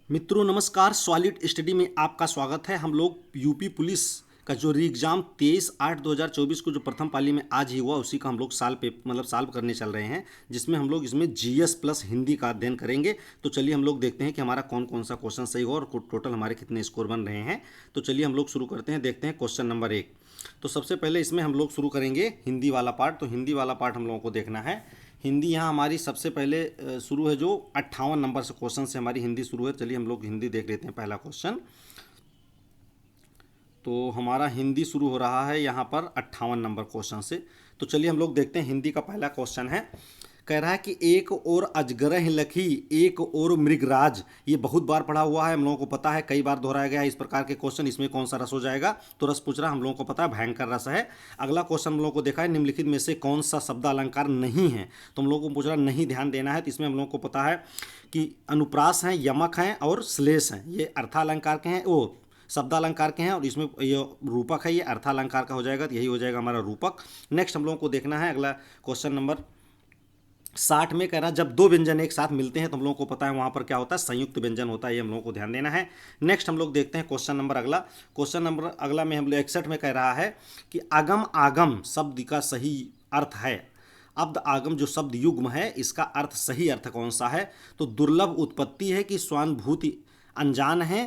मित्रों नमस्कार। Solid study में आपका स्वागत है। हम लोग यूपी पुलिस का जो री एग्ज़ाम 23/8/2024 को जो प्रथम पाली में आज ही हुआ उसी का हम लोग सॉल्व करने चल रहे हैं, जिसमें हम लोग इसमें जीएस प्लस हिंदी का अध्ययन करेंगे। तो चलिए हम लोग देखते हैं कि हमारा कौन कौन सा क्वेश्चन सही हुआ और टोटल हमारे कितने स्कोर बन रहे हैं। तो चलिए हम लोग शुरू करते हैं, देखते हैं क्वेश्चन नंबर 1। तो सबसे पहले इसमें हम लोग शुरू करेंगे हिंदी वाला पार्ट। तो हिंदी वाला पार्ट हम लोगों को देखना है। हिंदी यहाँ हमारी सबसे पहले शुरू है, जो 58 नंबर से क्वेश्चन से हमारी हिंदी शुरू है। चलिए हम लोग हिंदी देख लेते हैं। पहला क्वेश्चन तो हमारा हिंदी शुरू हो रहा है यहाँ पर 58 नंबर क्वेश्चन से। तो चलिए हम लोग देखते हैं। हिंदी का पहला क्वेश्चन है, कह रहा है कि एक और अजगरह लखी एक और मृगराज। ये बहुत बार पढ़ा हुआ है, हम लोगों को पता है, कई बार दोहराया गया है इस प्रकार के क्वेश्चन। इसमें कौन सा रस हो जाएगा? तो रस पूछ रहा, हम लोगों को पता है भयंकर रस है। अगला क्वेश्चन हम लोगों को देखा है, निम्नलिखित में से कौन सा शब्द अलंकार नहीं है? तो हम लोगों को पूछ रहा नहीं, ध्यान देना है। तो इसमें हम लोगों को पता है कि अनुप्रास हैं, यमक हैं और श्लेष हैं। ये अर्थालंकार के हैं, वो शब्दालंकार के हैं। और इसमें ये रूपक है, ये अर्थालंकार का हो जाएगा। तो यही हो जाएगा हमारा रूपक। नेक्स्ट हम लोगों को देखना है अगला क्वेश्चन नंबर 60 में, कह रहा जब दो व्यंजन एक साथ मिलते हैं तो हम लोगों को पता है वहाँ पर क्या होता है, संयुक्त व्यंजन होता है। ये हम लोगों को ध्यान देना है। नेक्स्ट हम लोग देखते हैं क्वेश्चन नंबर अगला। क्वेश्चन नंबर अगला में हम लोग 61 में कह रहा है कि अगम आगम शब्द का सही अर्थ है। अब आगम जो शब्द युग्म है, इसका अर्थ सही अर्थ कौन सा है? तो दुर्लभ उत्पत्ति है कि स्वानुभूति अनजान है,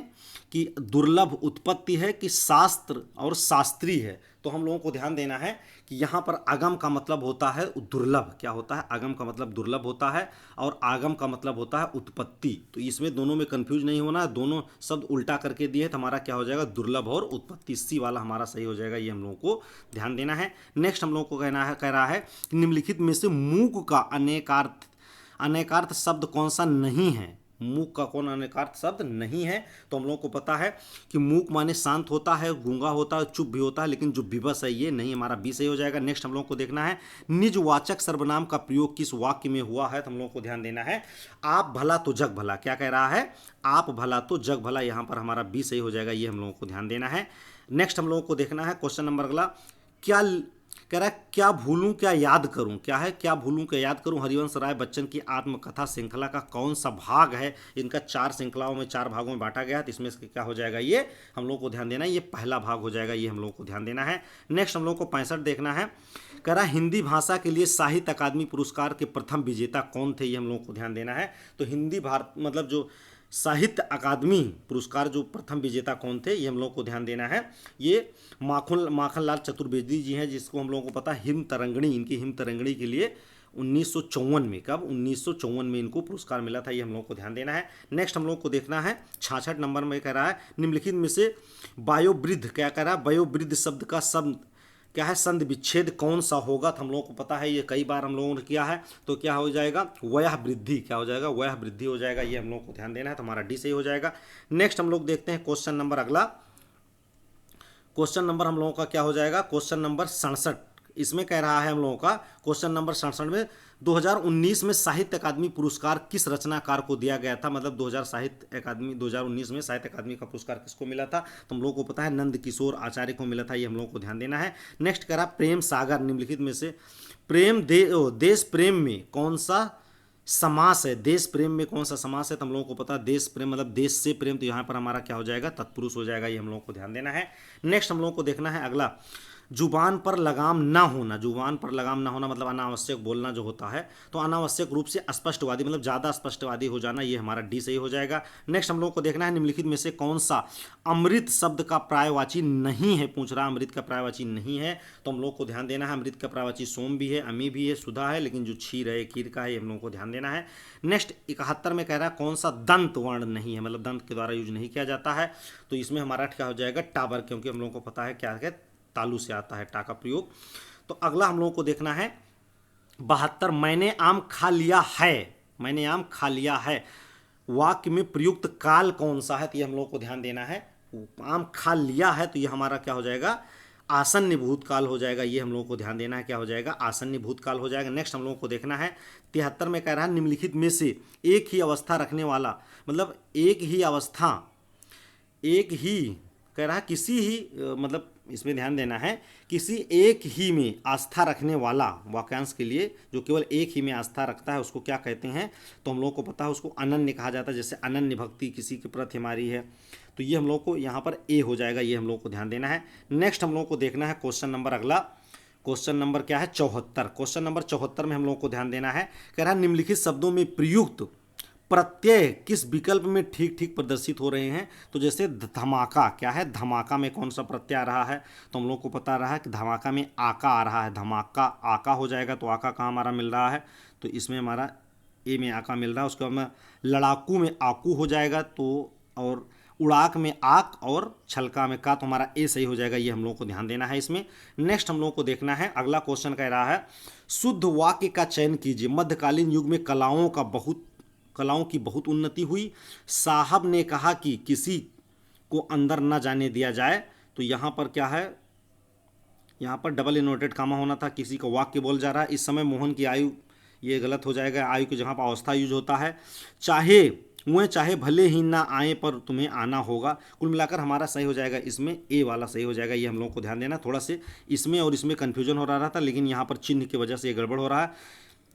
कि दुर्लभ उत्पत्ति है, कि शास्त्र और शास्त्री है। तो हम लोगों को ध्यान देना है कि यहाँ पर आगम का मतलब होता है दुर्लभ। क्या होता है? आगम का मतलब दुर्लभ होता है और आगम का मतलब होता है उत्पत्ति। तो इसमें दोनों में कंफ्यूज नहीं होना है, दोनों शब्द उल्टा करके दिए तो हमारा क्या हो जाएगा? दुर्लभ और उत्पत्ति। सी वाला हमारा सही हो जाएगा। ये हम लोगों को ध्यान देना है। नेक्स्ट हम लोगों को कह रहा है निम्नलिखित में से मूक का अनेकार्थ शब्द कौन सा नहीं है? मूक का कौन अनेकार्थ शब्द नहीं है? तो हम लोगों को पता है कि मूक माने शांत होता है, गूंगा होता है, चुप भी होता है, लेकिन जो विवश है ये नहीं, हमारा बी सही हो जाएगा। नेक्स्ट हम लोगों को देखना है निजवाचक सर्वनाम का प्रयोग किस वाक्य में हुआ है? तो हम लोगों को ध्यान देना है आप भला तो जग भला। क्या कह रहा है? आप भला तो जग भला। यहाँ पर हमारा बी सही हो जाएगा। ये हम लोगों को ध्यान देना है। नेक्स्ट हम लोगों को देखना है क्वेश्चन नंबर अगला, क्या कह रहा है क्या भूलूं क्या याद करूं? क्या है? क्या भूलूं क्या याद करूं हरिवंश राय बच्चन की आत्मकथा श्रृंखला का कौन सा भाग है? इनका 4 श्रृंखलाओं में 4 भागों में बांटा गया है। तो इसमें क्या हो जाएगा? ये हम लोग को ध्यान देना है, ये पहला भाग हो जाएगा। ये हम लोग को ध्यान देना है। नेक्स्ट हम लोग को 65 देखना है, कह रहा हिंदी भाषा के लिए साहित्य अकादमी पुरस्कार के प्रथम विजेता कौन थे? ये हम लोग को ध्यान देना है। तो हिंदी भारत मतलब जो साहित्य अकादमी पुरस्कार जो प्रथम विजेता कौन थे, ये हम लोग को ध्यान देना है। ये माखनलाल चतुर्वेदी जी हैं, जिसको हम लोगों को पता है हिम तरंगणी, इनकी हिम तरंगणी के लिए 1954 में, कब 1954 में इनको पुरस्कार मिला था। ये हम लोग को ध्यान देना है। नेक्स्ट हम लोग को देखना है 66 नंबर में, कह रहा है निम्नलिखित में से वायोवृद्ध, क्या कह रहा है? वायोवृद्ध शब्द का शब्द क्या है? संधि विच्छेद कौन सा होगा? तो हम लोगों को पता है, ये कई बार हम लोगों ने किया है। तो क्या हो जाएगा? वयः वृद्धि। क्या हो जाएगा? वयः वृद्धि हो जाएगा। ये हम लोग को ध्यान देना है। तो हमारा डी सही हो जाएगा। नेक्स्ट हम लोग देखते हैं क्वेश्चन नंबर अगला। क्वेश्चन नंबर हम लोगों का क्या हो जाएगा? Question number 67। इसमें कह रहा है हम लोगों का क्वेश्चन नंबर 67 में 2019 में साहित्य अकादमी पुरस्कार किस रचनाकार को दिया गया था? मतलब 2019 में साहित्य अकादमी का पुरस्कार किसको मिला था? तो हम लोग को पता है नंद किशोर आचार्य को मिला था। ये हम लोग को ध्यान देना है। नेक्स्ट कह रहा प्रेम सागर, निम्नलिखित में से देश प्रेम में कौन सा समास है? देश प्रेम में कौन सा समास है? तो हम लोगों को पता है देश प्रेम मतलब देश से प्रेम। तो यहाँ पर हमारा क्या हो जाएगा? तत्पुरुष हो जाएगा। ये हम लोगों को ध्यान देना है। नेक्स्ट हम लोगों को देखना है अगला, जुबान पर लगाम ना होना। जुबान पर लगाम ना होना मतलब अनावश्यक बोलना जो होता है। तो अनावश्यक रूप से स्पष्टवादी मतलब ज़्यादा स्पष्टवादी हो जाना। ये हमारा डी सही हो जाएगा। नेक्स्ट हम लोग को देखना है निम्नलिखित में से कौन सा अमृत शब्द का पर्यायवाची नहीं है? पूछ रहा अमृत का पर्यायवाची नहीं है। तो हम लोग को ध्यान देना है अमृत का पर्यायवाची सोम भी है, अमी भी है, सुधा है, लेकिन जो क्षीर है खीर का है। ये हम लोग को ध्यान देना है। नेक्स्ट 71 में कह रहा है कौन सा दंत वर्ण नहीं है, मतलब दंत के द्वारा यूज नहीं किया जाता है। तो इसमें हमारा क्या हो जाएगा? टाबर, क्योंकि हम लोग को पता है क्या है, तालु से आता है टा का प्रयोग। तो अगला हम लोगों को देखना है 72, मैंने आम खा लिया है। मैंने आम खा लिया है वाक्य में प्रयुक्त काल कौन सा है? तो ये हम लोग को ध्यान देना है। आम खा लिया है तो ये हमारा क्या हो जाएगा? आसन्न भूतकाल हो जाएगा। ये हम लोगों को ध्यान देना है। क्या हो जाएगा? आसन्न भूतकाल हो जाएगा। नेक्स्ट हम लोगों को देखना है 73 में, कह रहा है निम्नलिखित में से एक ही अवस्था रखने वाला, मतलब एक ही अवस्था, एक ही कह रहा है किसी ही मतलब इसमें ध्यान देना है, किसी एक ही में आस्था रखने वाला, वाक्यांश के लिए जो केवल एक ही में आस्था रखता है उसको क्या कहते हैं, तो हम लोग को पता है उसको अनन्य कहा जाता है। जैसे अनन्य भक्ति किसी के प्रति हमारी है, तो ये हम लोग को यहाँ पर ए हो जाएगा, ये हम लोग को ध्यान देना है। नेक्स्ट हम लोग को देखना है क्वेश्चन नंबर अगला, क्वेश्चन नंबर क्या है 74। क्वेश्चन नंबर 74 में हम लोग को ध्यान देना है, कह रहा है निम्नलिखित शब्दों में प्रयुक्त प्रत्यय किस विकल्प में ठीक ठीक प्रदर्शित हो रहे हैं। तो जैसे धमाका, क्या है धमाका में कौन सा प्रत्यय आ रहा है, तो हम लोग को पता रहा है कि धमाका में आका आ रहा है, धमाका आका हो जाएगा। तो आका कहाँ हमारा मिल रहा है, तो इसमें हमारा ए में आका मिल रहा है। उसके बाद में लड़ाकू में आकू हो जाएगा, तो और उड़ाक में आक और छलका में का, तो हमारा ए सही हो जाएगा। ये हम लोग को ध्यान देना है इसमें। नेक्स्ट हम लोग को देखना है अगला क्वेश्चन कह रहा है शुद्ध वाक्य का चयन कीजिए। मध्यकालीन युग में कलाओं की बहुत उन्नति हुई। साहब ने कहा कि किसी को अंदर न जाने दिया जाए। तो यहाँ पर क्या है, यहाँ पर डबल इन्वर्टेड कामा होना था, किसी का वाक्य बोल जा रहा है। इस समय मोहन की आयु, ये गलत हो जाएगा, आयु की जगह पर अवस्था यूज होता है। चाहे भले ही ना आए पर तुम्हें आना होगा। कुल मिलाकर हमारा सही हो जाएगा इसमें ए वाला सही हो जाएगा। ये हम लोगों को ध्यान देना, थोड़ा से इसमें और इसमें कन्फ्यूजन हो रहा था, लेकिन यहाँ पर चिन्ह की वजह से ये गड़बड़ हो रहा है,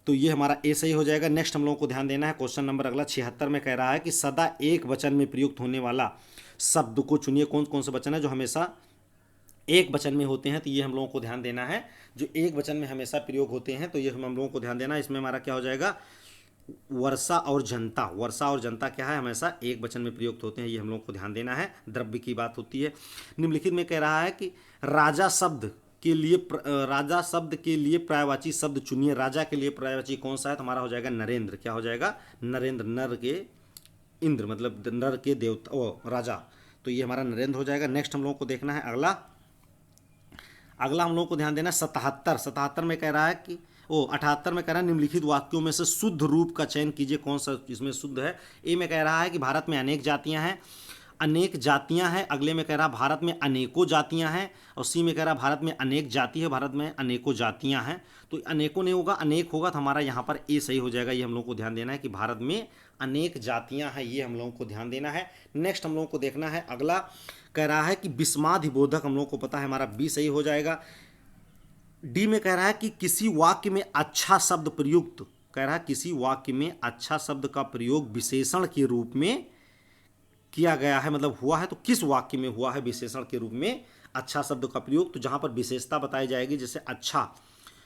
तो ये हमारा ए सही हो जाएगा। नेक्स्ट हम लोगों को ध्यान देना है क्वेश्चन नंबर अगला 76 में कह रहा है कि सदा एक वचन में प्रयुक्त होने वाला शब्द को चुनिए। कौन कौन से वचन है जो हमेशा एक वचन में होते हैं, तो ये हम लोगों को ध्यान देना है। जो एक वचन में हमेशा प्रयोग होते हैं, तो ये हम लोगों को ध्यान देना है। इसमें हमारा क्या हो जाएगा, वर्षा और जनता। वर्षा और जनता क्या है, हमेशा एक वचन में प्रयुक्त होते हैं, ये हम लोग को ध्यान देना है। द्रव्य की बात होती है। निम्नलिखित में कह रहा है कि राजा शब्द के लिए पर्यायवाची शब्द चुनिए। राजा के लिए पर्यायवाची कौन सा है, तो हमारा हो जाएगा नरेंद्र। क्या हो जाएगा, नरेंद्र। नर के इंद्र मतलब नर के देवता ओ राजा, तो ये हमारा नरेंद्र हो जाएगा। नेक्स्ट हम लोगों को देखना है अगला हम लोग को ध्यान देना 77 में कह रहा है कि 78 में कह रहा है निम्नलिखित वाक्यों में से शुद्ध रूप का चयन कीजिए। कौन सा इसमें शुद्ध है। ए में कह रहा है कि भारत में अनेक जातियां हैं। अगले में कह रहा है भारत में अनेकों जातियां हैं। और सी में कह रहा है भारत में अनेक जाति है, भारत में अनेकों जातियां हैं। तो अनेकों नहीं होगा, अनेक होगा, तो हमारा यहाँ पर ए सही हो जाएगा। ये हम लोग को ध्यान देना है कि भारत में अनेक जातियां हैं, ये हम लोगों को ध्यान देना है। नेक्स्ट हम लोगों को देखना है अगला, कह रहा है कि विस्मादिबोधक, हम लोग को पता है हमारा बी सही हो जाएगा। डी में कह रहा है कि किसी वाक्य में अच्छा शब्द प्रयुक्त, कह रहा है किसी वाक्य में अच्छा शब्द का प्रयोग विशेषण के रूप में किया गया है, मतलब हुआ है, तो किस वाक्य में हुआ है विशेषण के रूप में अच्छा शब्द का प्रयोग। तो जहां पर विशेषता बताई जाएगी, जैसे अच्छा,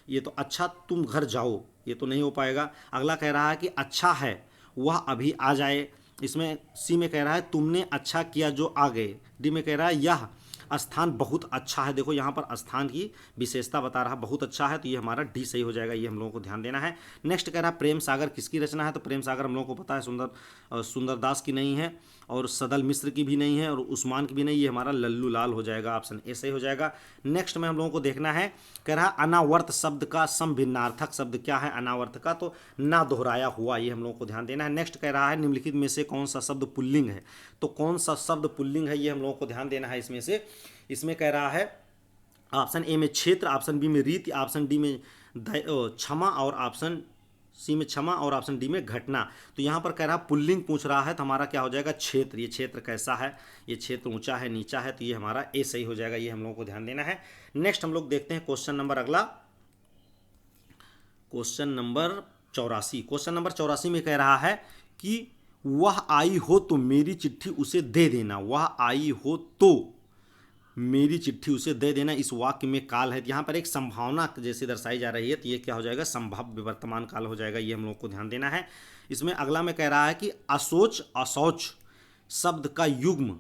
ये तो अच्छा तुम घर जाओ, ये तो नहीं हो पाएगा। अगला कह रहा है कि अच्छा है वह अभी आ जाए। इसमें सी में कह रहा है तुमने अच्छा किया जो आ गए। डी में कह रहा है यह स्थान बहुत अच्छा है। देखो यहाँ पर स्थान की विशेषता बता रहा है, बहुत अच्छा है, तो ये हमारा डी सही हो जाएगा। ये हम लोगों को ध्यान देना है। नेक्स्ट कह रहा है प्रेम सागर किसकी रचना है, तो प्रेम सागर हम लोगों को पता है सुंदरदास की नहीं है, और सदल मिश्र की भी नहीं है, और उस्मान की भी नहीं। ये हमारा लल्लू लाल हो जाएगा, ऑप्शन ए सही हो जाएगा। नेक्स्ट में हम लोगों को देखना है, कह रहा है अनावर्त शब्द का समभिन्नार्थक शब्द क्या है अनावर्त का, तो ना दोहराया हुआ, ये हम लोगों को ध्यान देना है। नेक्स्ट कह रहा है निम्नलिखित में से कौन सा शब्द पुल्लिंग है, तो कौन सा शब्द पुल्लिंग है, ये हम लोगों को ध्यान देना है इसमें से। इसमें कह रहा है ऑप्शन ए में क्षेत्र, ऑप्शन बी में रीति, ऑप्शन डी में क्षमा, और ऑप्शन सी में क्षमा, और ऑप्शन डी में घटना। तो यहाँ पर कह रहा है पुल्लिंग पूछ रहा है, तो हमारा क्या हो जाएगा क्षेत्र। ये क्षेत्र कैसा है, ये क्षेत्र ऊंचा है नीचा है, तो ये हमारा ए सही हो जाएगा। ये हम लोगों को ध्यान देना है। नेक्स्ट हम लोग देखते हैं क्वेश्चन नंबर अगला, क्वेश्चन नंबर 84। क्वेश्चन नंबर 84 में कह रहा है कि वह आई हो तो मेरी चिट्ठी उसे दे देना। वह आई हो तो मेरी चिट्ठी उसे दे देना, इस वाक्य में काल है। यहाँ पर एक संभावना जैसे दर्शाई जा रही है, तो ये क्या हो जाएगा संभाव्य वर्तमान काल हो जाएगा। ये हम लोग को ध्यान देना है। इसमें अगला में कह रहा है कि अशोच अशौच शब्द का युग्म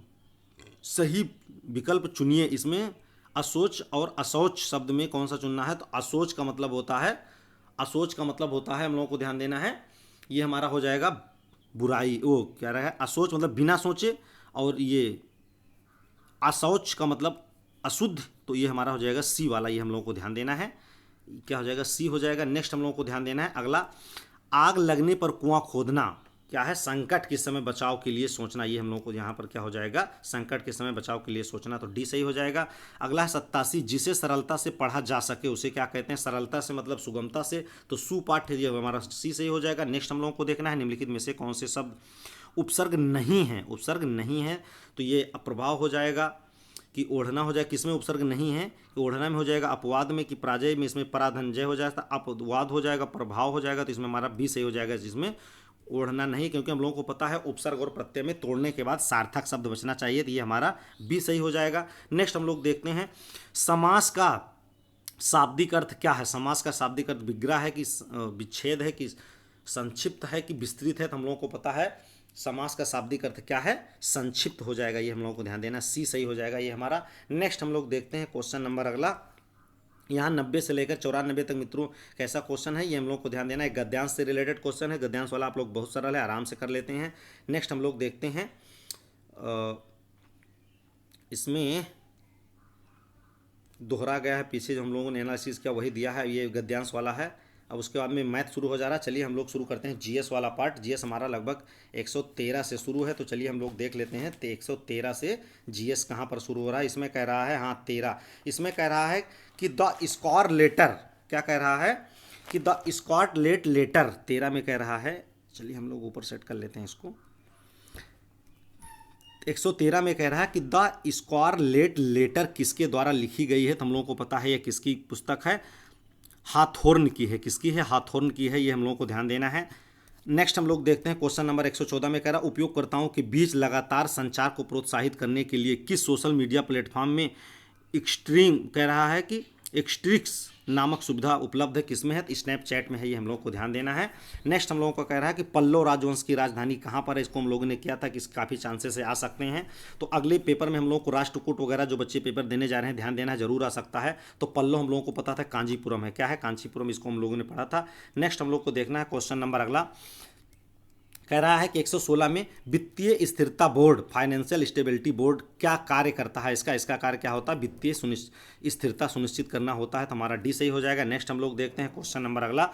सही विकल्प चुनिए। इसमें अशोच और अशौच शब्द में कौन सा चुनना है, तो अशोच का मतलब होता है, अशोच का मतलब होता है, हम लोगों को ध्यान देना है, ये हमारा हो जाएगा बुराई। वो क्या रहा है, अशोच मतलब बिना सोचे, और ये अशौच का मतलब अशुद्ध, तो ये हमारा हो जाएगा सी वाला। ये हम लोगों को ध्यान देना है, क्या हो जाएगा सी हो जाएगा। नेक्स्ट हम लोगों को ध्यान देना है अगला, आग लगने पर कुआं खोदना क्या है, संकट के समय बचाव के लिए सोचना। ये हम लोगों को यहाँ पर क्या हो जाएगा, संकट के समय बचाव के लिए सोचना, तो डी सही हो जाएगा। अगला है 87, जिसे सरलता से पढ़ा जा सके उसे क्या कहते हैं, सरलता से मतलब सुगमता से, तो सुपाठ्य, ये हमारा सी सही हो जाएगा। नेक्स्ट हम लोगों को देखना है निम्नलिखित में से कौन से शब्द उपसर्ग नहीं है, उपसर्ग नहीं है, तो ये अप्रभाव हो जाएगा। कि ओढ़ना हो जाए, किसमें उपसर्ग नहीं है, कि ओढ़ना में हो जाएगा, अपवाद में कि पराजय में इसमें पराधनजय हो जाएगा, अपवाद हो जाएगा, प्रभाव हो जाएगा, तो इसमें हमारा बी सही हो जाएगा, जिसमें ओढ़ना नहीं, क्योंकि हम लोगों को पता है उपसर्ग और प्रत्यय में तोड़ने के बाद सार्थक शब्द बचना चाहिए, तो ये हमारा बी सही हो जाएगा। नेक्स्ट हम लोग देखते हैं समास का शाब्दिक अर्थ क्या है। समास का शाब्दिक अर्थ विग्रह है कि विच्छेद है कि संक्षिप्त है कि विस्तृत है, तो हम लोगों को पता है समास का शाब्दिक अर्थ क्या है, संक्षिप्त हो जाएगा, ये हम लोगों को ध्यान देना, सी सही हो जाएगा ये हमारा। नेक्स्ट हम लोग देखते हैं क्वेश्चन नंबर अगला, यहाँ 90 से लेकर 94 तक मित्रों कैसा क्वेश्चन है, ये हम लोग को ध्यान देना है। गद्यांश से रिलेटेड क्वेश्चन है, गद्यांश वाला आप लोग बहुत सरल है, आराम से कर लेते हैं। नेक्स्ट हम लोग देखते हैं इसमें दोहरा गया है, पीछे जो हम लोगों ने एनालिसिस किया वही दिया है, ये गद्यांश वाला है। अब उसके बाद में मैथ शुरू हो जा रहा है। चलिए हम लोग शुरू करते हैं जीएस वाला पार्ट। जीएस हमारा लगभग 113 से शुरू है, तो चलिए हम लोग देख लेते हैं 113 से जीएस कहाँ पर शुरू हो रहा है। इसमें कह रहा है, हाँ 13, इसमें कह रहा है कि द स्कॉर लेटर, क्या कह रहा है कि द स्कॉटलेट लेटर 13 में कह रहा है। चलिए हम लोग ऊपर सेट कर लेते हैं इसको। 113 में कह रहा है कि द स्कॉरलेट लेटर किसके द्वारा लिखी गई है, तो हम लोगों को पता है यह किसकी पुस्तक है, हाथोर्न की है। किसकी है, हाथोर्न की है, ये हम लोगों को ध्यान देना है। नेक्स्ट हम लोग देखते हैं क्वेश्चन नंबर 114 में कह रहा है उपयोगकर्ताओं के बीच लगातार संचार को प्रोत्साहित करने के लिए किस सोशल मीडिया प्लेटफॉर्म में एक्सट्रीम कह रहा है कि एक्सट्रिक्स नामक सुविधा उपलब्ध है, किसमें है, तो स्नैपचैट में है, ये हम लोग को ध्यान देना है। नेक्स्ट हम लोगों को कह रहा है कि पल्लव राजवंश की राजधानी कहाँ पर है, इसको हम लोगों ने किया था कि काफ़ी चांसेस से आ सकते हैं, तो अगले पेपर में हम लोग को राष्ट्रकूट वगैरह जो बच्चे पेपर देने जा रहे हैं ध्यान देना जरूर आ सकता है। तो पल्लव हम लोगों को पता था कांचीपुरम है, क्या है, कांचीपुरम, इसको हम लोगों ने पढ़ा था। नेक्स्ट हम लोग को देखना है क्वेश्चन नंबर अगला, कह रहा है कि 116 में वित्तीय स्थिरता बोर्ड, फाइनेंशियल स्टेबिलिटी बोर्ड क्या कार्य करता है, इसका कार्य क्या होता है, वित्तीय स्थिरता सुनिश्चित करना होता है, तो हमारा डी सही हो जाएगा। नेक्स्ट हम लोग देखते हैं क्वेश्चन नंबर अगला।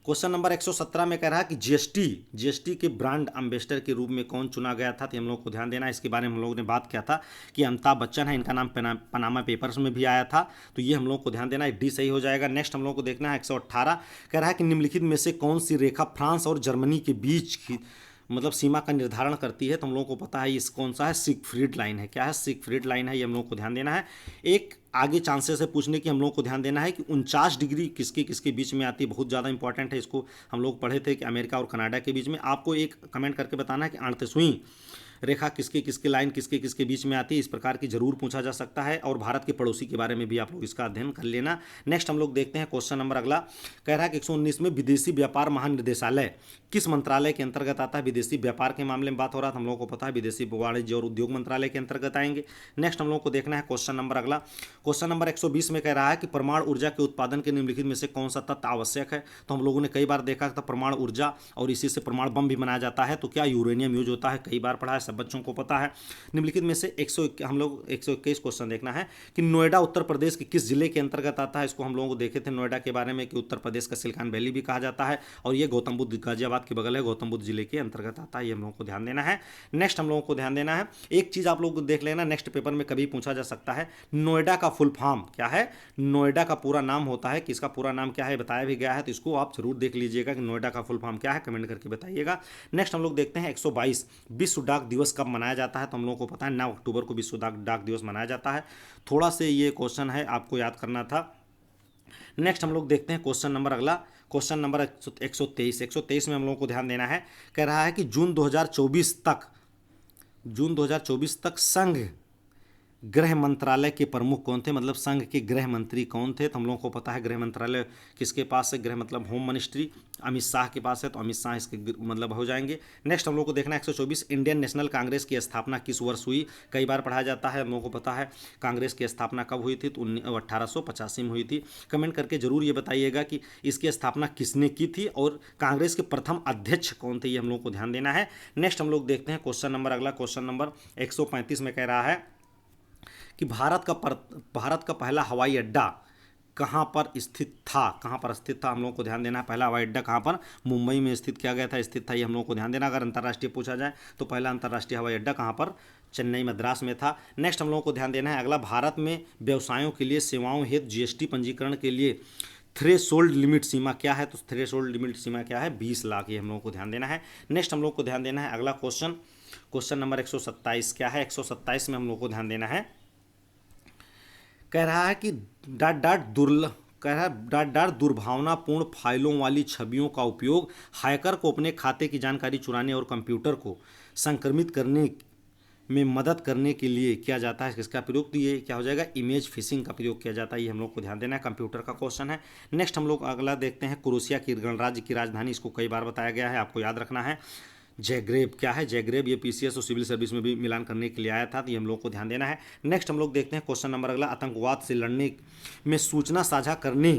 क्वेश्चन नंबर 117 में कह रहा है कि जीएसटी के ब्रांड एम्बेसडर के रूप में कौन चुना गया था, तो हम लोग को ध्यान देना है। इसके बारे में हम लोगों ने बात किया था कि अमिताभ बच्चन है, इनका नाम पनामा पेपर्स में भी आया था, तो ये हम लोग को ध्यान देना है, डी सही हो जाएगा। नेक्स्ट हम लोग को देखना है 118, कह रहा है कि निम्नलिखित में से कौन सी रेखा फ्रांस और जर्मनी के बीच की मतलब सीमा का निर्धारण करती है, तो हम लोगों को पता है इस कौन सा है, सिगफ्रीड लाइन है, क्या है, सिगफ्रीड लाइन है, ये हम लोग को ध्यान देना है। एक आगे चांसेस है पूछने की, हम लोग को ध्यान देना है कि 49 डिग्री किसके किसके बीच में आती है, बहुत ज़्यादा इंपॉर्टेंट है, इसको हम लोग पढ़े थे कि अमेरिका और कनाडा के बीच में। आपको एक कमेंट करके बताना है कि 38वीं रेखा किसके किसके लाइन किसके किसके बीच में आती है, इस प्रकार की जरूर पूछा जा सकता है, और भारत के पड़ोसी के बारे में भी आप लोग इसका अध्ययन कर लेना। नेक्स्ट हम लोग देखते हैं क्वेश्चन नंबर अगला, कह रहा है कि 119 में विदेशी व्यापार महानिदेशालय किस मंत्रालय के अंतर्गत आता है, विदेशी व्यापार के मामले में बात हो रहा था, हम लोगों को पता है विदेशी वाणिज्य और उद्योग मंत्रालय के अंतर्गत आएंगे। नेक्स्ट हम लोग को देखना है क्वेश्चन नंबर अगला, क्वेश्चन नंबर 120 में कह रहा है कि परमाणु ऊर्जा के उत्पादन के निम्नलिखित में से कौन सा तत्व आवश्यक है, तो हम लोगों ने कई बार देखा था परमाणु ऊर्जा और इसी से परमाणु बम भी बनाया जाता है, तो क्या यूरेनियम यूज होता है, कई बार पढ़ा है, सब बच्चों को पता है। निम्नलिखित में से हम लोग 121 क्वेश्चन देखना है कि नोएडा उत्तर प्रदेश के किस जिले के अंतर्गत आता है, इसको हम लोगों को देखे थे नोएडा के बारे में कि उत्तर प्रदेश का सिलिकॉन वैली भी कहा जाता है, और ये गौतम बुद्ध गाजियाबाद के बगल है, गौतम बुद्ध जिले के अंतर्गत आता है, ये हम लोगों को ध्यान देना है। नेक्स्ट हम लोगों को ध्यान देना है, एक चीज आप लोग देख लेना, नेक्स्ट पेपर में कभी पूछा जा सकता है, नोएडा का फुल फॉर्म क्या है, नोएडा का पूरा नाम होता है, किसका पूरा नाम क्या है बताया भी गया है, तो इसको आप जरूर देख लीजिएगा कि नोएडा का फुल फॉर्म क्या है, कमेंट करके बताइएगा। नेक्स्ट हम लोग देखते हैं 122 विश्व डाक दिवस कब मनाया जाता है, तो हम लोगों को पता है 9 अक्टूबर को विश्व डाक दिवस मनाया जाता है। थोड़ा से ये क्वेश्चन है, आपको याद करना था। नेक्स्ट हम लोग देखते हैं क्वेश्चन नंबर अगला, क्वेश्चन नंबर 123 में हम लोगों को ध्यान देना है, कह रहा है कि जून 2024 तक संघ गृह मंत्रालय के प्रमुख कौन थे, मतलब संघ के गृह मंत्री कौन थे, तो हम लोगों को पता है गृह मंत्रालय किसके पास है, गृह मतलब होम मिनिस्ट्री अमित शाह के पास है, तो अमित शाह इसके मतलब हो जाएंगे। नेक्स्ट हम लोग को देखना है 124 इंडियन नेशनल कांग्रेस की स्थापना किस वर्ष हुई, कई बार पढ़ाया जाता है, हम लोगों को पता है कांग्रेस की स्थापना कब हुई थी, तो 1885 में हुई थी। कमेंट करके जरूर ये बताइएगा कि इसकी स्थापना किसने की थी और कांग्रेस के प्रथम अध्यक्ष कौन थे, ये हम लोग को ध्यान देना है। नेक्स्ट हम लोग देखते हैं क्वेश्चन नंबर अगला, क्वेश्चन नंबर 135 में कह रहा है कि भारत का पहला हवाई अड्डा कहाँ पर स्थित था, हम लोगों को ध्यान देना है। पहला हवाई अड्डा कहाँ पर, मुंबई में स्थित किया गया था, स्थित था, ये हम लोगों को ध्यान देना। अगर अंतर्राष्ट्रीय पूछा जाए तो पहला अंतर्राष्ट्रीय हवाई अड्डा कहाँ पर, चेन्नई मद्रास में था। नेक्स्ट हम लोगों को ध्यान देना है अगला, भारत में व्यवसायों के लिए सेवाओं हेतु जीएसटी पंजीकरण के लिए थ्रेशोल्ड लिमिट सीमा क्या है, तो थ्रेशोल्ड लिमिट सीमा क्या है, 20 लाख, ये हम लोगों को ध्यान देना है। नेक्स्ट हम लोग को ध्यान देना है अगला क्वेश्चन नंबर 127 क्या है, 127 में हम लोग को ध्यान देना है कह रहा है कि डाट डाट दुर्ल कह रहा है डाट डाट दुर्भावनापूर्ण फाइलों वाली छवियों का उपयोग हैकर को अपने खाते की जानकारी चुराने और कंप्यूटर को संक्रमित करने में मदद करने के लिए किया जाता है। किसका प्रयोग? तो ये क्या हो जाएगा? इमेज फिशिंग का प्रयोग किया जाता है। ये हम लोग को ध्यान देना है, कंप्यूटर का क्वेश्चन है। नेक्स्ट हम लोग अगला देखते हैं, क्रोएशिया की गणराज्य की राजधानी, इसको कई बार बताया गया है, आपको याद रखना है। जैग्रेब। क्या है जैग्रेब? ये पीसीएस और सिविल सर्विस में भी मिलान करने के लिए आया था, तो ये हम लोग को ध्यान देना है। नेक्स्ट हम लोग देखते हैं क्वेश्चन नंबर अगला, आतंकवाद से लड़ने में सूचना साझा करने,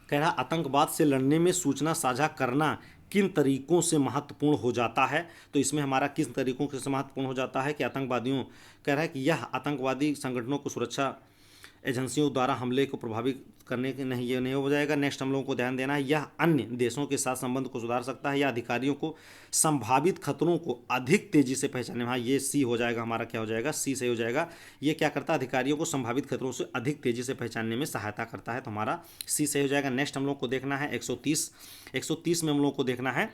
कह रहा आतंकवाद से लड़ने में सूचना साझा करना किन तरीकों से महत्वपूर्ण हो जाता है? तो इसमें हमारा किस तरीकों से महत्वपूर्ण हो जाता है कि आतंकवादियों, कह रहा है कि यह आतंकवादी संगठनों को सुरक्षा एजेंसियों द्वारा हमले को प्रभावित करने के नहीं, ये नहीं हो जाएगा। नेक्स्ट हम लोगों को ध्यान देना है, यह अन्य देशों के साथ संबंध को सुधार सकता है या अधिकारियों को संभावित खतरों को अधिक तेजी से पहचानने में, हाँ ये सी हो जाएगा हमारा, क्या हो जाएगा? सी सही हो जाएगा। ये क्या करता है? अधिकारियों को संभावित खतरों से अधिक तेजी से पहचानने में सहायता करता है, तो हमारा सी सही हो जाएगा। नेक्स्ट हम लोग को देखना है 130 में हम लोग को देखना है,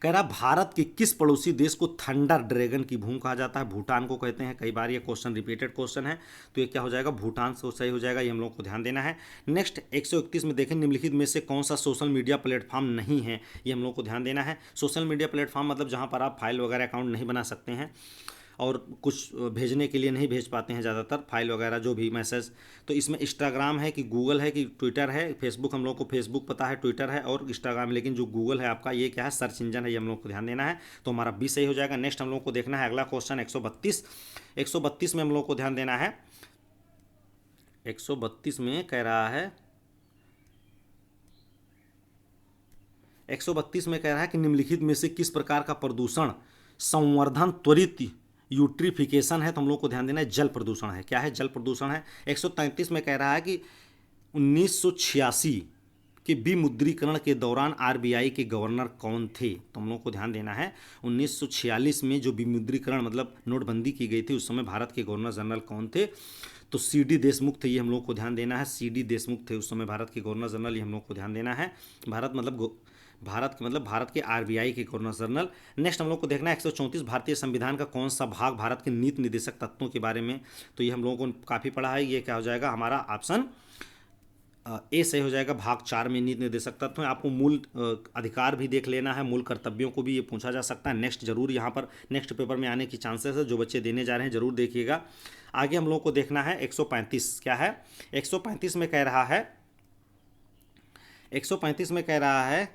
कह रहा भारत के किस पड़ोसी देश को थंडर ड्रैगन की भूमि कहा जाता है? भूटान को कहते हैं। कई बार ये क्वेश्चन रिपीटेड क्वेश्चन है, तो ये क्या हो जाएगा? भूटान से सही हो जाएगा, ये हम लोग को ध्यान देना है। नेक्स्ट 131 में देखें, निम्नलिखित में से कौन सा सोशल मीडिया प्लेटफॉर्म नहीं है? ये हम लोग को ध्यान देना है। सोशल मीडिया प्लेटफॉर्म मतलब जहाँ पर आप फाइल वगैरह अकाउंट नहीं बना सकते हैं और कुछ भेजने के लिए नहीं भेज पाते हैं ज़्यादातर फाइल वगैरह जो भी मैसेज, तो इसमें इंस्टाग्राम है कि गूगल है कि ट्विटर है? फेसबुक, हम लोग को फेसबुक पता है, ट्विटर है और इंस्टाग्राम, लेकिन जो गूगल है आपका ये क्या है? सर्च इंजन है, ये हम लोग को ध्यान देना है, तो हमारा बी सही हो जाएगा। नेक्स्ट हम लोग को देखना है अगला क्वेश्चन 132 में हम लोग को ध्यान देना है। 132 में कह रहा है, 132 में कह रहा है कि निम्नलिखित में से किस प्रकार का प्रदूषण संवर्धन त्वरित यूट्रिफिकेशन है? तो हम लोग को ध्यान देना है, जल प्रदूषण है। क्या है? जल प्रदूषण है। 133 में कह रहा है कि 1986 के विमुद्रीकरण के दौरान आरबीआई के गवर्नर कौन थे? तो हम लोग को ध्यान देना है 1946 में जो विमुद्रीकरण मतलब नोटबंदी की गई थी, उस समय भारत के गवर्नर जनरल कौन थे? तो सीडी देशमुख थे, ये हम लोग को ध्यान देना है। सीडी देशमुख थे उस समय भारत के गवर्नर जनरल, ये हम लोग को ध्यान देना है। भारत के आरबीआई के गवर्नर जनरल। नेक्स्ट हम लोग को देखना है 134, भारतीय संविधान का कौन सा भाग भारत के नीति निर्देशक तत्वों के बारे में? तो ये हम लोगों को काफ़ी पढ़ा है, ये क्या हो जाएगा हमारा? ऑप्शन ए सही हो जाएगा। भाग 4 में नीति निर्देशक तत्व है। आपको मूल अधिकार भी देख लेना है, मूल कर्तव्यों को भी ये पूछा जा सकता है। नेक्स्ट जरूर यहाँ पर नेक्स्ट पेपर में आने की चांसेस है, जो बच्चे देने जा रहे हैं जरूर देखिएगा। आगे हम लोग को देखना है 135, क्या है? 135 में कह रहा है, 135 में कह रहा है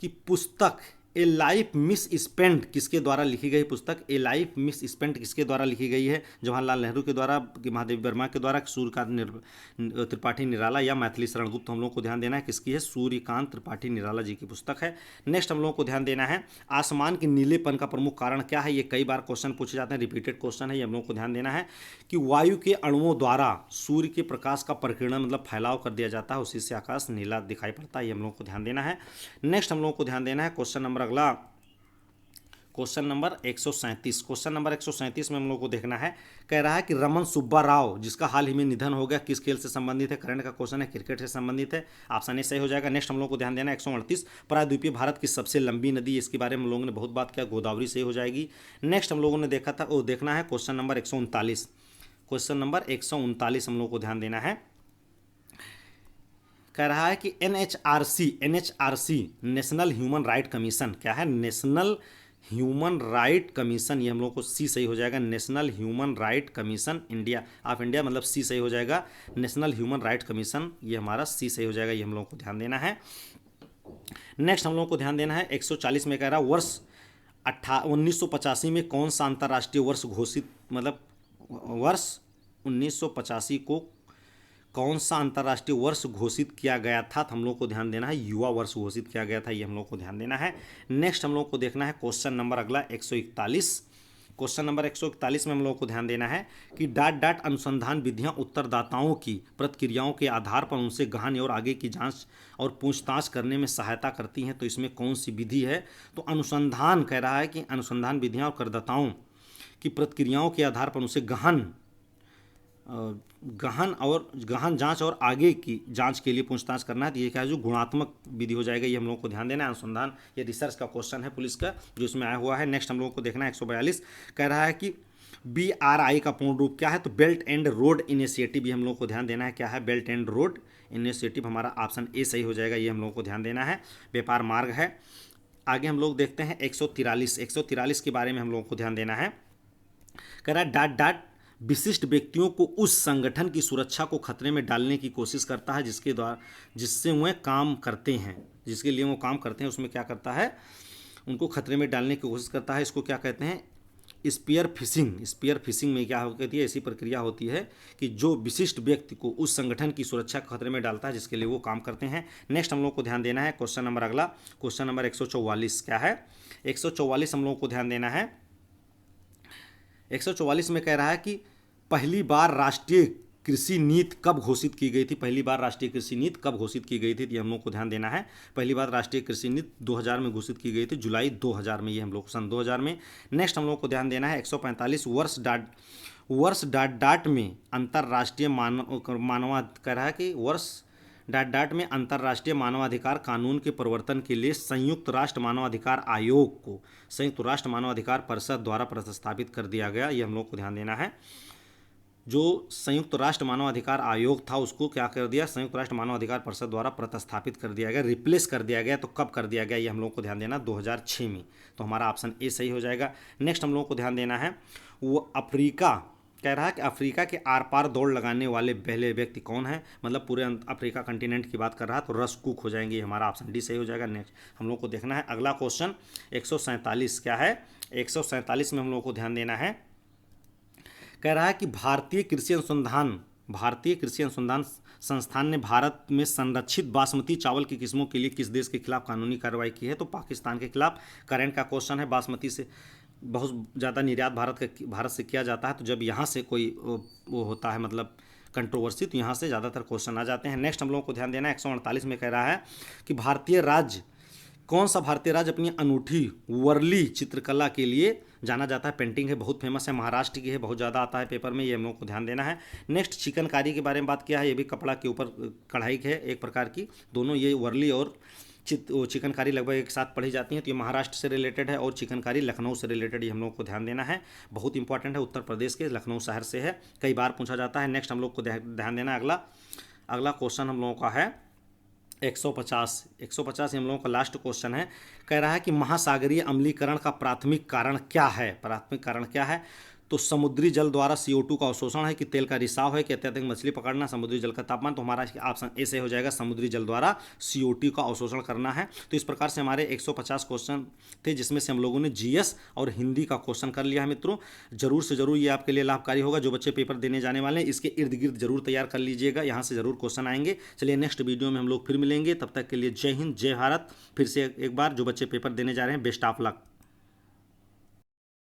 कि पुस्तक ए लाइफ मिस स्पेंट किसके द्वारा लिखी गई? पुस्तक ए लाइफ मिस स्पेंट किसके द्वारा लिखी गई है? जवाहरलाल नेहरू के द्वारा, कि महादेवी वर्मा के द्वारा, सूर्यकांत त्रिपाठी निराला या मैथिली शरण गुप्त? हम लोग को ध्यान देना है किसकी है? सूर्यकांत त्रिपाठी निराला जी की पुस्तक है। नेक्स्ट हम लोग को ध्यान देना है, आसमान के नीलेपन का प्रमुख कारण क्या है? ये कई बार क्वेश्चन पूछे जाते हैं, रिपीटेड क्वेश्चन है, ये हम लोग को ध्यान देना है कि वायु के अणुओं द्वारा सूर्य के प्रकाश का परिकिरण मतलब फैलाव कर दिया जाता है, उसी से आकाश नीला दिखाई पड़ता है, ये हम लोग को ध्यान देना है। नेक्स्ट हम लोग को ध्यान देना है क्वेश्चन नंबर अगला, क्वेश्चन नंबर 137। क्वेश्चन नंबर 137 में हम लोग को देखना है, कह रहा है कि रमन सुब्बा राव जिसका हाल ही में निधन हो गया, किस खेल से संबंधित है? करंट का क्वेश्चन है, क्रिकेट से संबंधित है, ऑप्शन ए सही हो जाएगा। नेक्स्ट हम लोग को ध्यान देना है 138, प्रायद्वीपीय भारत की सबसे लंबी नदी, इसके बारे में हम लोगों ने बहुत बात किया, गोदावरी सही हो जाएगी। नेक्स्ट हम लोगों ने देखा था वो देखना है क्वेश्चन नंबर 139, क्वेश्चन नंबर 139 हम लोग को ध्यान देना है। कह रहा है कि NHRC national human right commission, क्या है? नेशनल ह्यूमन राइट कमीशन, ये हम लोग को सी सही हो जाएगा। National human right commission India of India मतलब सी सही हो जाएगा। नेशनल ह्यूमन राइट कमीशन ये हमारा सी सही हो जाएगा, ये हम लोग को ध्यान देना है। नेक्स्ट हम लोग को ध्यान देना है 140 में कह रहा है वर्ष 1985 में कौन सा अंतर्राष्ट्रीय वर्ष घोषित, मतलब वर्ष 1985 को कौन सा अंतर्राष्ट्रीय वर्ष घोषित किया गया था? तो हम लोग को ध्यान देना है युवा वर्ष घोषित किया गया था, ये हम लोग को ध्यान देना है। नेक्स्ट हम लोग को देखना है क्वेश्चन नंबर अगला 141, क्वेश्चन नंबर 141 में हम लोग को ध्यान देना है कि डाट डाट अनुसंधान विधियां उत्तरदाताओं की प्रतिक्रियाओं के आधार पर उनसे गहन और आगे की जांच और पूछताछ करने में सहायता करती हैं, तो इसमें कौन सी विधि है? तो अनुसंधान, कह रहा है कि अनुसंधान विधियाँ और करदाताओं की प्रतिक्रियाओं के आधार पर उनसे गहन जांच और आगे की जांच के लिए पूछताछ करना है, तो ये क्या है? जो गुणात्मक विधि हो जाएगा, ये हम लोग को ध्यान देना है। अनुसंधान ये रिसर्च का क्वेश्चन है पुलिस का जो इसमें आया हुआ है। नेक्स्ट हम लोग को देखना है 142, कह रहा है कि BRI का पूर्ण रूप क्या है? तो बेल्ट एंड रोड इनिशिएटिव, भी हम लोग को ध्यान देना है। क्या है? बेल्ट एंड रोड इनिशिएटिव, हमारा ऑप्शन ए सही हो जाएगा, ये हम लोग को ध्यान देना है। व्यापार मार्ग है। आगे हम लोग देखते हैं 143 के बारे में हम लोगों को ध्यान देना है। कह रहा है डॉट डॉट विशिष्ट व्यक्तियों को उस संगठन की सुरक्षा को खतरे में डालने की कोशिश करता है जिससे वह काम करते हैं, जिसके लिए वो काम करते हैं, उसमें क्या करता है? उनको खतरे में डालने की कोशिश करता है। इसको क्या कहते हैं? स्पीयर फिशिंग में क्या होती है? ऐसी प्रक्रिया होती है कि जो विशिष्ट व्यक्ति को उस संगठन की सुरक्षा को खतरे में डालता है जिसके लिए वो काम करते हैं। नेक्स्ट हम लोग को ध्यान देना है क्वेश्चन नंबर, अगला क्वेश्चन नंबर 144 क्या है? 144 हम लोग को ध्यान देना है। 144 में कह रहा है कि पहली बार राष्ट्रीय कृषि नीति कब घोषित की गई थी? पहली बार राष्ट्रीय कृषि नीति कब घोषित की गई थी? ये हम लोग को ध्यान देना है। पहली बार राष्ट्रीय कृषि नीति 2000 में घोषित की गई थी, जुलाई 2000 में, ये हम लोग सन 2000 में। नेक्स्ट हम लोग को ध्यान देना है 145 वर्ष डॉट डॉट में अंतर्राष्ट्रीय कह रहा है कि वर्ष डॉट डॉट में अंतर्राष्ट्रीय मानवाधिकार कानून के प्रवर्तन के लिए संयुक्त राष्ट्र मानवाधिकार आयोग को संयुक्त राष्ट्र मानवाधिकार परिषद द्वारा प्रतिस्थापित कर दिया गया, ये हम लोग को ध्यान देना है। जो संयुक्त राष्ट्र मानवाधिकार आयोग था उसको क्या कर दिया? संयुक्त राष्ट्र मानवाधिकार परिषद द्वारा प्रतिस्थापित कर दिया गया, रिप्लेस कर दिया गया। तो कब कर दिया गया? ये हम लोग को ध्यान देना 2006 में। तो हमारा ऑप्शन ए सही हो जाएगा। नेक्स्ट हम लोग को ध्यान देना है, वो अफ्रीका, कह रहा है कि अफ्रीका के आर पार दौड़ लगाने वाले पहले व्यक्ति कौन है? मतलब पूरे अफ्रीका कंटिनेंट की बात कर रहा है, तो रस कुक हो जाएंगे, हमारा ऑप्शन डी सही हो जाएगा। नेक्स्ट हम लोग को देखना है अगला क्वेश्चन 147 क्या है? 147 में हम लोग को ध्यान देना है। कह रहा है कि भारतीय कृषि अनुसंधान संस्थान ने भारत में संरक्षित बासमती चावल की किस्मों के लिए किस देश के खिलाफ कानूनी कार्रवाई की है? तो पाकिस्तान के खिलाफ। करंट का क्वेश्चन है। बासमती से बहुत ज़्यादा निर्यात भारत से किया जाता है, तो जब यहाँ से कोई वो होता है मतलब कंट्रोवर्सी, तो यहाँ से ज़्यादातर क्वेश्चन आ जाते हैं। नेक्स्ट हम लोगों को ध्यान देना है 148 में कह रहा है कि कौन सा भारतीय राज्य अपनी अनूठी वर्ली चित्रकला के लिए जाना जाता है? पेंटिंग है, बहुत फेमस है, महाराष्ट्र की है, बहुत ज़्यादा आता है पेपर में, ये हम लोग को ध्यान देना है। नेक्स्ट चिकनकारी के बारे में बात किया है, ये भी कपड़ा के ऊपर कढ़ाई है एक प्रकार की, दोनों ये वर्ली और चिकनकारी लगभग एक साथ पढ़ी जाती हैं। तो ये महाराष्ट्र से रिलेटेड है और चिकनकारी लखनऊ से रिलेटेड, ये हम लोग को ध्यान देना है। बहुत इंपॉर्टेंट है, उत्तर प्रदेश के लखनऊ शहर से है, कई बार पूछा जाता है। नेक्स्ट हम लोग को ध्यान देना है अगला क्वेश्चन हम लोगों का है 150 हम लोगों का लास्ट क्वेश्चन है। कह रहा है कि महासागरीय अम्लीकरण का प्राथमिक कारण क्या है? तो समुद्री जल द्वारा CO2 का अवशोषण है, कि तेल का रिसाव है, कि अत्यधिक मछली पकड़ना, समुद्री जल का तापमान। तो हमारा ऑप्शन ए से हो जाएगा, समुद्री जल द्वारा CO2 का अवशोषण करना है। तो इस प्रकार से हमारे 150 क्वेश्चन थे, जिसमें से हम लोगों ने GS और हिंदी का क्वेश्चन कर लिया है। मित्रों जरूर से जरूर ये आपके लिए लाभकारी होगा। जो बच्चे पेपर देने जाने वाले हैं इसके इर्द गिर्द जरूर तैयार कर लीजिएगा, यहाँ से जरूर क्वेश्चन आएंगे। चलिए नेक्स्ट वीडियो में हम लोग फिर मिलेंगे, तब तक के लिए जय हिंद, जय भारत। फिर से एक बार जो बच्चे पेपर देने जा रहे हैं, बेस्ट ऑफ लक।